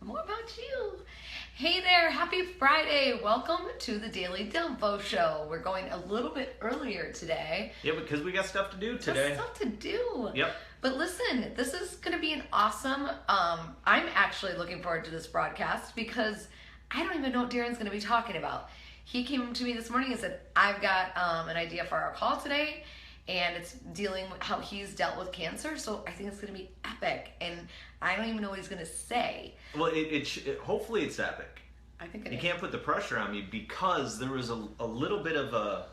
More about you. Hey there, happy Friday. Welcome to the Daily DelVaux Show. We're going a little bit earlier today. Yeah, because we got stuff to do today. Got stuff to do. Yep. But listen, this is going to be an awesome, I'm actually looking forward to this broadcast because I don't even know what Darren's going to be talking about. He came to me this morning and said, I've got an idea for our call today, and it's dealing with how he's dealt with cancer, so I think it's going to be epic, and I don't even know what he's going to say. Well, hopefully it's epic. I think it You is. can't put the pressure on me because there was a little bit of a,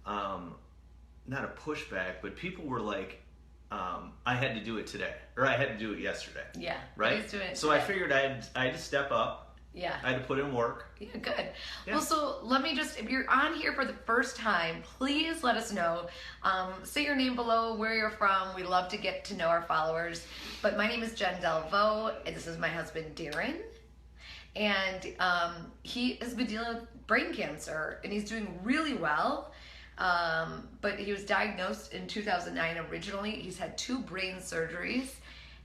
not a pushback, but people were like, I had to do it today, or I had to do it yesterday. Yeah. Right? He's doing it so today. I figured I had to step up. Yeah. I had to put in work. Yeah, good. Yeah. Well, so let me just, if you're on here for the first time, please let us know. Say your name below, where you're from. We love to get to know our followers. But my name is Jen DelVaux, and this is my husband, Darren. And he has been dealing with brain cancer, and he's doing really well. But he was diagnosed in 2009 originally. He's had 2 brain surgeries.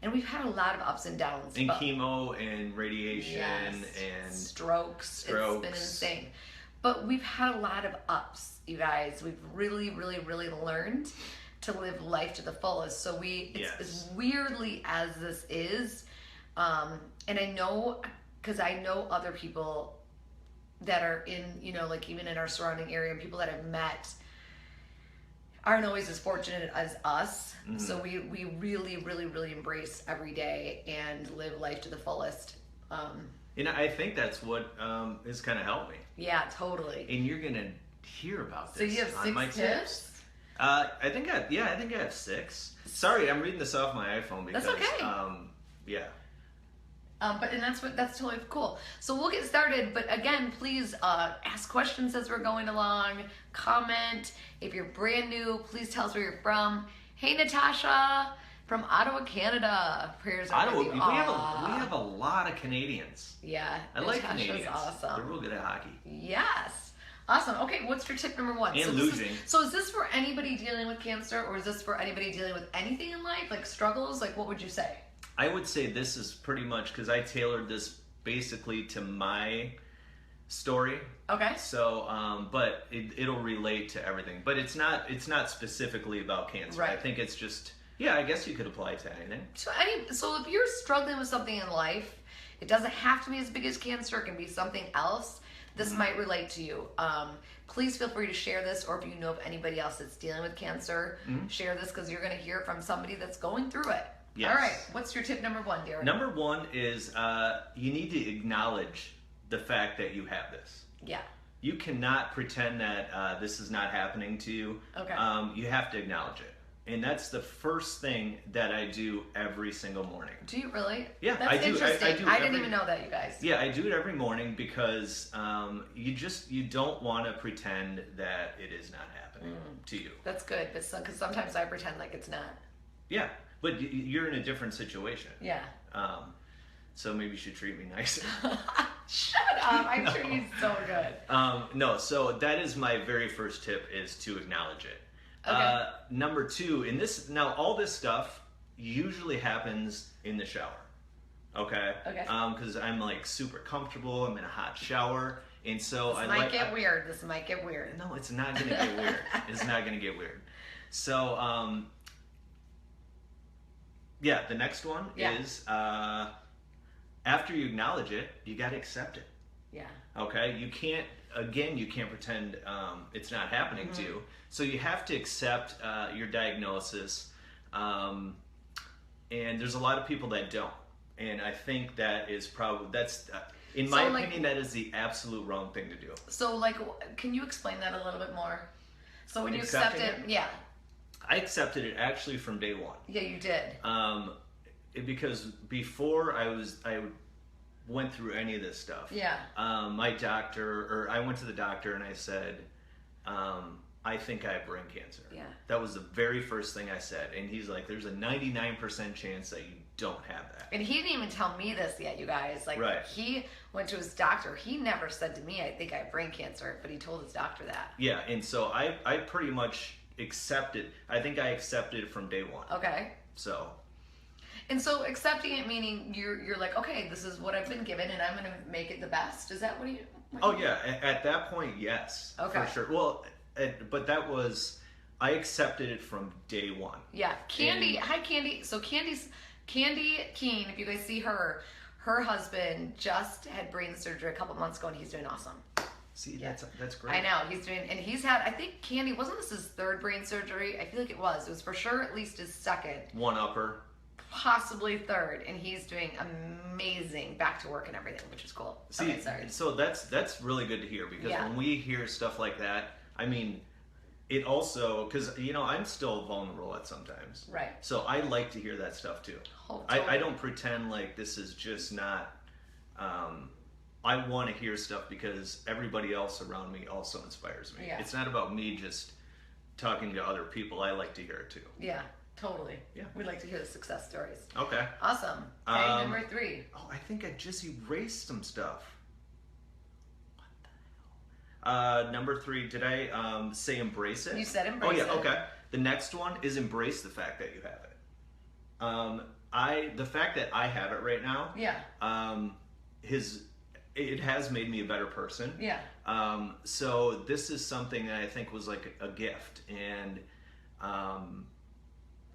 And we've had a lot of ups and downs. And chemo and radiation and strokes. It's been insane. But we've had a lot of ups, you guys. We've really, really, really learned to live life to the fullest. So as weirdly as this is, and I know, because I know other people that are in, like even in our surrounding area, and people that I've met aren't always as fortunate as us. Mm-hmm. So we really, really, really embrace every day and live life to the fullest. I think that's what has kind of helped me. Yeah, totally. And you're gonna hear about this. So you have 6 tips? I think I have 6. Sorry, I'm reading this off my iPhone because that's okay. Yeah. That's totally cool. So we'll get started, but again, please ask questions as we're going along. Comment. If you're brand new, please tell us where you're from. Hey, Natasha from Ottawa, Canada. Prayers are Ottawa. with you. We have a lot of Canadians. Yeah, I like Canadians. Awesome. They're real good at hockey. Yes. Awesome. Okay, what's your tip number 1? And losing. So is this for anybody dealing with cancer, or is this for anybody dealing with anything in life, like struggles? Like, what would you say? I would say this is pretty much because I tailored this basically to my story. Okay. So, but it'll relate to everything. But it's not specifically about cancer. Right. I think it's just, I guess you could apply it to anything. So if you're struggling with something in life, it doesn't have to be as big as cancer. It can be something else. This might relate to you. Please feel free to share this, or if you know of anybody else that's dealing with cancer, share this because you're going to hear from somebody that's going through it. Yes. All right. What's your tip number 1, Darren? Number 1 is you need to acknowledge the fact that you have this. Yeah. You cannot pretend that this is not happening to you. Okay. You have to acknowledge it. And that's the first thing that I do every single morning. Do you really? Yeah, that's I do. Interesting. I didn't even know that, you guys. Yeah, I do it every morning because you don't want to pretend that it is not happening to you. That's good, because sometimes I pretend like it's not. Yeah, but you're in a different situation. Yeah. So maybe you should treat me nicer. Shut up! I treat you so good. No, so that is my very first tip, is to acknowledge it. Okay. Number 2, all this stuff usually happens in the shower. Okay. Okay. Because I'm like super comfortable. I'm in a hot shower, and so This might get weird. No, it's not gonna get weird. It's not gonna get weird. So the next one is after you acknowledge it, you gotta accept it. Yeah. Okay. You can't pretend it's not happening to you. So you have to accept your diagnosis, and there's a lot of people that don't. And I think that is in my opinion, that is the absolute wrong thing to do. So, can you explain that a little bit more? So when you accept it, I accepted it actually from day 1. Yeah, you did. Because before I went through any of this stuff. Yeah. I went to the doctor and I said, I think I have brain cancer. Yeah. That was the very first thing I said. And he's like, there's a 99% chance that you don't have that. And he didn't even tell me this yet, you guys. Right. He went to his doctor. He never said to me, I think I have brain cancer, but he told his doctor that. Yeah, and so I pretty much accepted. I think I accepted it from day 1. Okay. So. And so accepting it meaning you're like, okay, this is what I've been given, and I'm gonna make it the best. Is that what you? Oh yeah, at that point, yes, for sure. Well, but that was I accepted it from day one. Yeah, Candy. Hi, Candy. So Candy Keene. If you guys see her husband just had brain surgery a couple months ago, and he's doing awesome. See, that's great. I know he's doing, and he's had. I think Candy wasn't this his third brain surgery. I feel like it was. It was for sure at least his second. One upper. Possibly third, and he's doing amazing, back to work and everything, which is cool. See, okay, sorry. So that's really good to hear, because when we hear stuff like that, I mean, it also, because I'm still vulnerable at sometimes, right? So I like to hear that stuff too. Oh, totally. I don't pretend like this is just not. I want to hear stuff because everybody else around me also inspires me. Yeah. It's not about me just talking to other people. I like to hear it too. Yeah. Totally. Yeah. We'd like to hear the success stories. Okay. Awesome. Okay, number 3. Oh, I think I just erased some stuff. What the hell? Number 3, did I say embrace it? You said embrace it. Oh, yeah, okay. The next one is embrace the fact that you have it. The fact that I have it right now, it has made me a better person. Yeah. So this is something that I think was like a gift, and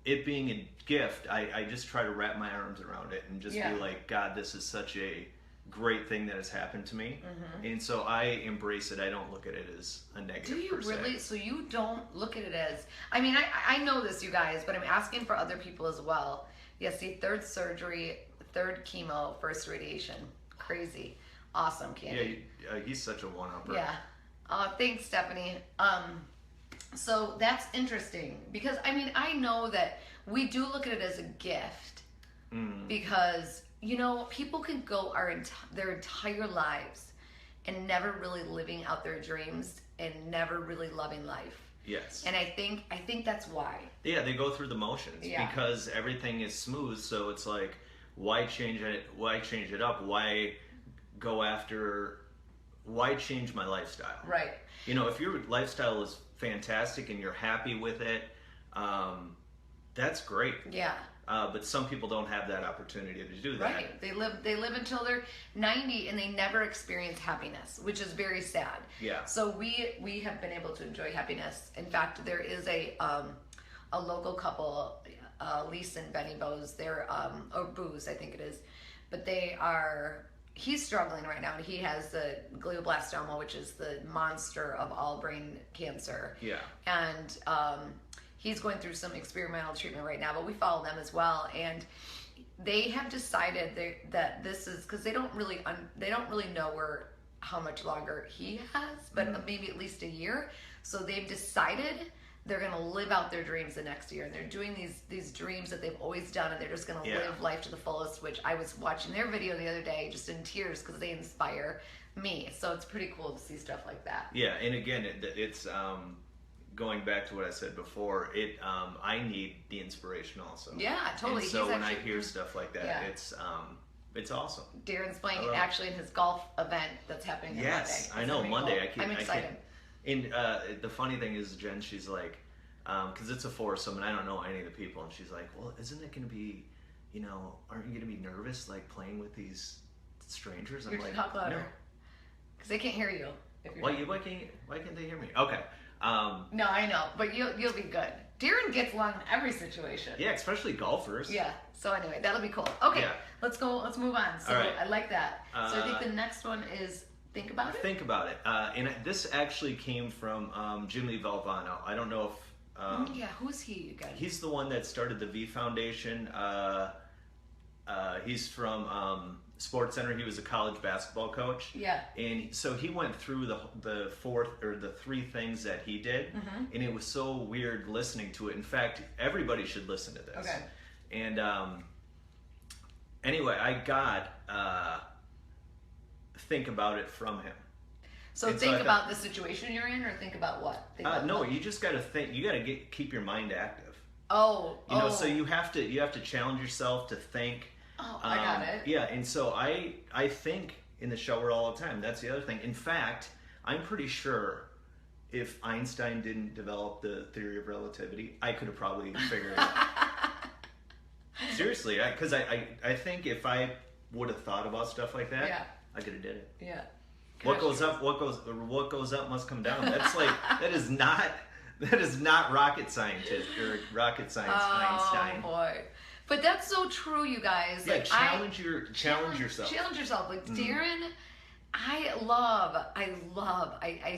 it being a gift, I just try to wrap my arms around it and just be like, God, this is such a great thing that has happened to me. Mm-hmm. And so I embrace it. I don't look at it as a negative. Do you really? So you don't look at it as, I mean, I know this, you guys, but I'm asking for other people as well. Yeah, see, third surgery, third chemo, first radiation. Crazy. Awesome, Candy. Yeah, he's such a one-upper. Yeah. Thanks, Stephanie. So that's interesting, because I mean, I know that we do look at it as a gift, because people can go their entire lives and never really living out their dreams and never really loving life. Yes. And I think that's why. Yeah, they go through the motions because everything is smooth. So it's like, why change it? Why change it up? Why change my lifestyle? Right. If your lifestyle is fantastic and you're happy with it, that's great. Yeah. But some people don't have that opportunity to do that. Right. They live until they're 90 and they never experience happiness, which is very sad. Yeah. So we have been able to enjoy happiness. In fact, there is a local couple, Lisa and Benny Bose. They're or Booze, I think it is, but he's struggling right now, and he has the glioblastoma, which is the monster of all brain cancer. Yeah. And he's going through some experimental treatment right now, but we follow them as well. And they have decided that this is, because they don't really know how much longer he has, but maybe at least a year. So they've decided they're going to live out their dreams the next year, and they're doing these dreams that they've always done, and they're just going to live life to the fullest, which I was watching their video the other day just in tears because they inspire me. So it's pretty cool to see stuff like that. Yeah, and again, it's going back to what I said before, I need the inspiration also. Yeah, totally. And so when I hear stuff like that, it's awesome. Darren's playing it actually in his golf event that's happening on Monday. Yes, I know, Monday. Cool. I'm excited. And the funny thing is, Jen, she's like, because it's a foursome, and I don't know any of the people, and she's like, well, isn't it going to be, aren't you going to be nervous, like, playing with these strangers? I'm like, talk louder. No. Because they can't hear you. Why can't they hear me? Okay. No, I know, but you'll be good. Darren gets along in every situation. Yeah, especially golfers. Yeah. So anyway, that'll be cool. Okay, let's go. Let's move on. So I like that. So I think the next one is think about it. Think about it. And this actually came from Jimmy Valvano. I don't know if. Who's he? You guys? He's the one that started the V Foundation. He's from Sports Center. He was a college basketball coach. Yeah. And so he went through the three things that he did, and it was so weird listening to it. In fact, everybody should listen to this. Okay. And anyway, I got think about it from him. So think about the situation you're in, or think about what? No, you just got to think. You got to keep your mind active. Oh. So you have to challenge yourself to think. Oh, I got it. Yeah, and so I think in the shower all the time. That's the other thing. In fact, I'm pretty sure if Einstein didn't develop the theory of relativity, I could have probably figured it out. seriously, because I think if I would have thought about stuff like that, I could have did it. Yeah. What goes up must come down. That's like that is not rocket scientist or rocket science Einstein. Oh boy. But that's so true, you guys. Yeah, like, challenge yourself. Challenge yourself. Like Darren, I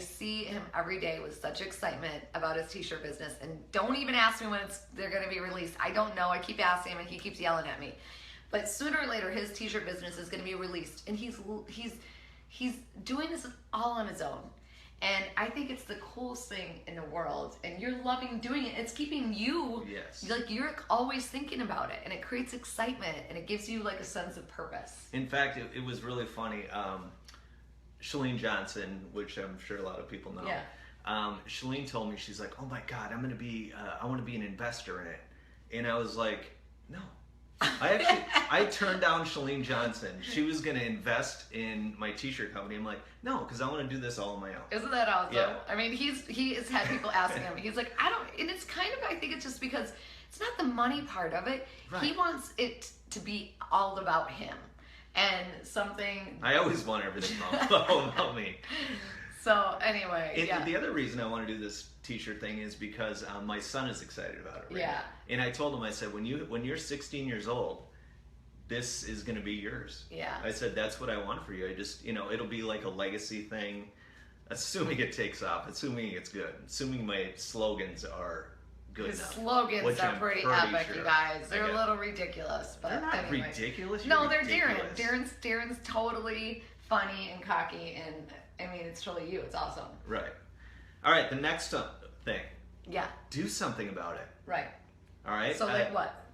see him every day with such excitement about his t-shirt business. And don't even ask me when they're going to be released. I don't know. I keep asking him and he keeps yelling at me. But sooner or later, his t-shirt business is going to be released. And he's doing this all on his own. And I think it's the coolest thing in the world. And you're loving doing it. It's keeping you, like, you're always thinking about it. And it creates excitement. And it gives you, like, a sense of purpose. In fact, it was really funny. Shalene Johnson, which I'm sure a lot of people know. Yeah. Shalene told me, she's like, oh my God, I want to be an investor in it. And I was like, no. I turned down Shalene Johnson. She was going to invest in my t-shirt company. I'm like, no, because I want to do this all on my own. Isn't that awesome? Yeah. I mean, he has had people asking him. He's like, and it's kind of, I think it's just because it's not the money part of it. Right. He wants it to be all about him. And something... I always want everything about me. So, anyway, and the other reason I want to do this t-shirt thing is because my son is excited about it right now. And I told him, I said, when you're 16 years old, this is going to be yours. Yeah. I said, that's what I want for you. I just, it'll be like a legacy thing, assuming it takes off, assuming it's good, assuming my slogans are good enough. His slogans are pretty epic, you guys. They're a little ridiculous, but they're not anyway. ridiculous. No, they're ridiculous. Darren's totally funny and cocky, and I mean, it's totally you. It's awesome. Right. All right, the next thing. Yeah. Do something about it. Right. All right. So like what?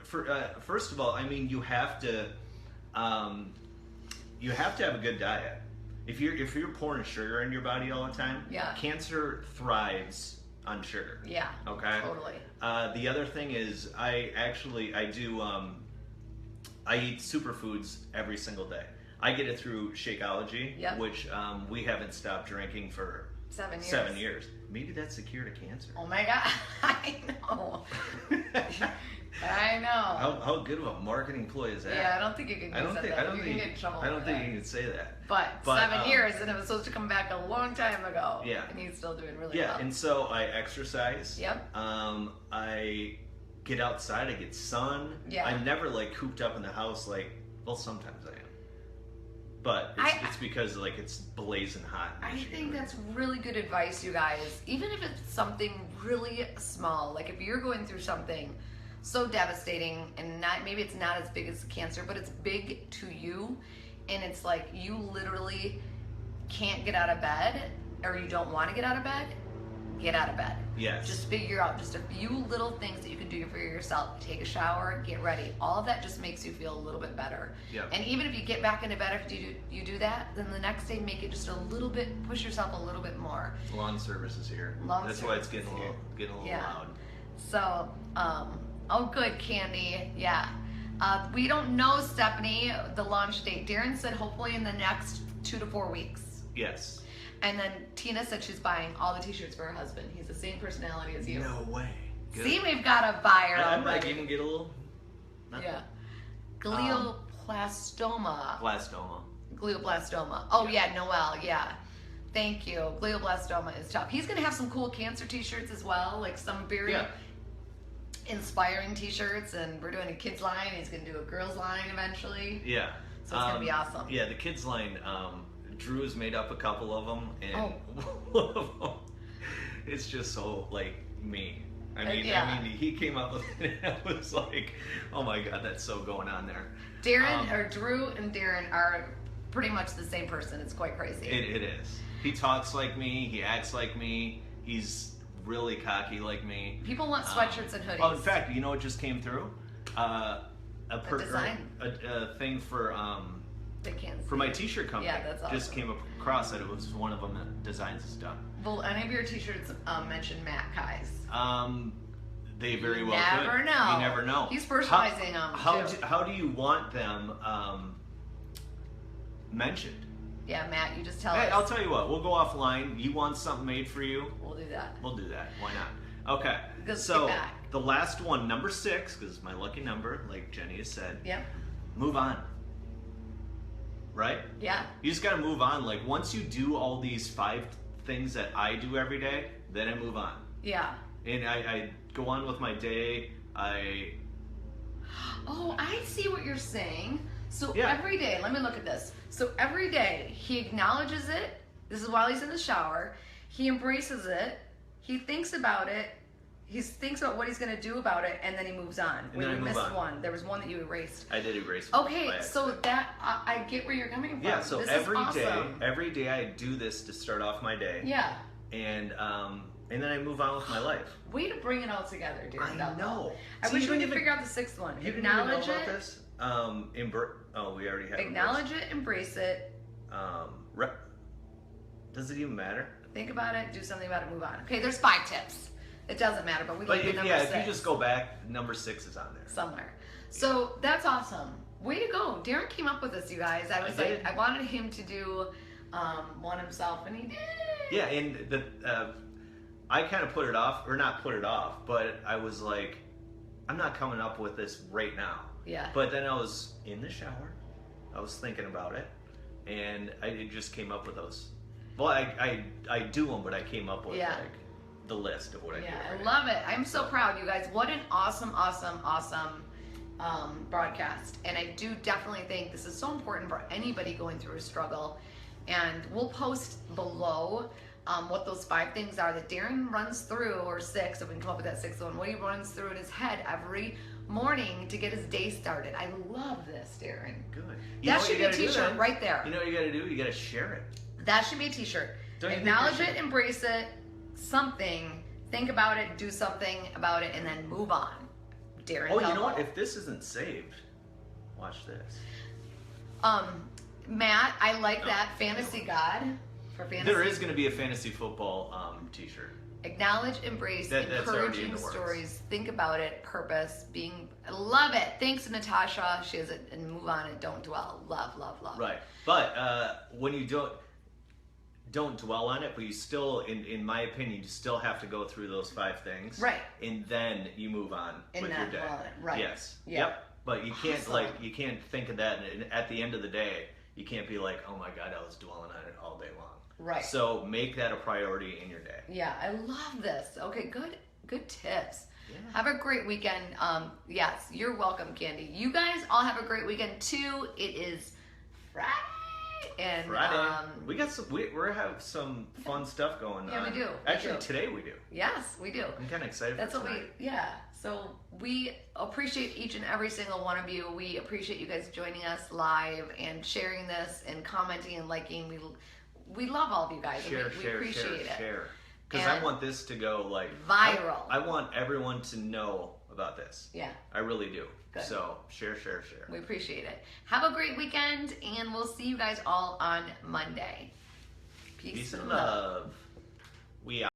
First of all, I mean, you have to have a good diet. If you're pouring sugar in your body all the time, cancer thrives on sugar. Yeah. Okay. Totally. The other thing is, I eat superfoods every single day. I get it through Shakeology, which we haven't stopped drinking for 7 years. Maybe that's the cure to cancer. Oh my God, I know. I know. How good of a marketing ploy is that? Yeah, I don't think you can. I don't think you can say that. But 7 years, and it was supposed to come back a long time ago. Yeah. And he's still doing really well. Yeah, and so I exercise. Yep. I get outside. I get sun. Yeah. I'm never like cooped up in the house. Well, sometimes I am. But it's because like it's blazing hot. I think that's really good advice, you guys. Even if it's something really small, like if you're going through something so devastating and maybe it's not as big as cancer, but it's big to you, and it's like you literally can't get out of bed or you don't want to get out of bed, get out of bed. Yes. Just figure out just a few little things that you can do for yourself. Take a shower, get ready. All of that just makes you feel a little bit better. Yep. And even if you get back into bed after you do that, then the next day make it just a little bit, push yourself a little bit more. Lawn service is here. That's why it's getting a little loud. So, oh good, Candy. Yeah. We don't know, Stephanie, the launch date. Darren said hopefully in the next 2 to 4 weeks. Yes. And then Tina said she's buying all the t-shirts for her husband. He's the same personality as you. No way. Good. See, we've got a buyer. I might even get a little. Yeah. Glioblastoma. Glioblastoma. Oh yeah, Noel. Yeah. Thank you. Glioblastoma is tough. He's gonna have some cool cancer t-shirts as well, like some very inspiring t-shirts. And we're doing a kids line. He's gonna do a girls line eventually. Yeah. So it's gonna be awesome. Yeah, the kids line. Drew has made up a couple of them, and one of them, it's just so like me. I mean, he came up with it, and I was like, oh my God, that's so going on there. Drew and Darren are pretty much the same person. It's quite crazy. It is. He talks like me. He acts like me. He's really cocky like me. People want sweatshirts and hoodies. Oh, in fact, you know what just came through? A design. A thing for for my t-shirt company. Yeah, that's awesome. Just came across that it was one of them that designs this stuff. Will any of your t-shirts mention Matt Kai's? They very well could. Never know. You never know. He's personalizing them. How do you want them mentioned? Yeah, Matt, you just tell us. Hey, I'll tell you what. We'll go offline. You want something made for you? We'll do that. We'll do that. Why not? Okay. Let's so get back. the last one, number 6, because it's my lucky number, like Jenny has said. Yep. Move on. Right? Yeah. You just gotta move on. Like once you do all these 5 things that I do every day, then I move on. Yeah. And I go on with my day. Oh, I see what you're saying. So Yeah. every day, let me look at this. So every day he acknowledges it. This is while he's in the shower. He embraces it. He thinks about it. He thinks about what he's going to do about it, and then he moves on. And Wait, then I you move missed on. one. There was one that you erased. I did erase. Okay, by so accident. that I get where you're coming from. Yeah. So this every is day, awesome. every day I do this to start off my day. Yeah. And then I move on with my life. Way to bring it all together, dude. I know. I See, wish you we didn't could even- figure out the 6th one. You didn't even know Acknowledge about it. this? We already have. Acknowledge it. Embrace it. Does it even matter? Think about it. Do something about it. Move on. Okay, there's 5 tips. It doesn't matter, but we like the number 6. If you just go back, number 6 is on there. Somewhere. So that's awesome. Way to go. Darren came up with this, you guys. I was like, I wanted him to do one himself, and he did. Yeah, and I kind of put it off, or not put it off, but I was like, I'm not coming up with this right now. Yeah. But then I was in the shower, I was thinking about it, and I just came up with those. Well, I do them, but I came up with like the list of what I do. Yeah, I love it. I'm so proud, you guys. What an awesome broadcast. And I do definitely think this is so important for anybody going through a struggle. And we'll post below what those 5 things are that Darren runs through, or 6, if we can come up with that 6th one, what he runs through in his head every morning to get his day started. I love this, Darren. Good. That should be a t-shirt right there. You know what you gotta do? You gotta share it. That should be a t-shirt. Acknowledge it, embrace it, something, think about it, do something about it, and then move on. Darren Oh, Delvaux. you know what? If this isn't saved, watch this. Matt, I like that. Fantasy God. For fantasy. There is going to be a fantasy football t-shirt. Acknowledge, embrace, that's already in encouraging the works. Stories. Think about it. Purpose. Being. I love it. Thanks, Natasha. She has it. And move on and don't dwell. Love, love, love. Right. But when you don't dwell on it, but you still, in my opinion, you still have to go through those 5 things. Right. And then you move on with your day. Right. Yes. Yeah. Yep. But you can't you can't think of that, and at the end of the day, you can't be like, oh my God, I was dwelling on it all day long. Right. So make that a priority in your day. Yeah, I love this. Okay, good tips. Yeah. Have a great weekend. Yes, you're welcome, Candy. You guys all have a great weekend too. It is Friday. And we got some. We have some fun stuff going on. Yeah, we do. Actually, today we do. Yes, we do. I'm kind of excited. That's for what tonight. Yeah. So we appreciate each and every single one of you. We appreciate you guys joining us live and sharing this and commenting and liking. We love all of you guys. Share, we appreciate it. Share. Because I want this to go like viral. I want everyone to know about this. Yeah. I really do. Good. So share. We appreciate it. Have a great weekend, and we'll see you guys all on Monday. Peace and love. We out.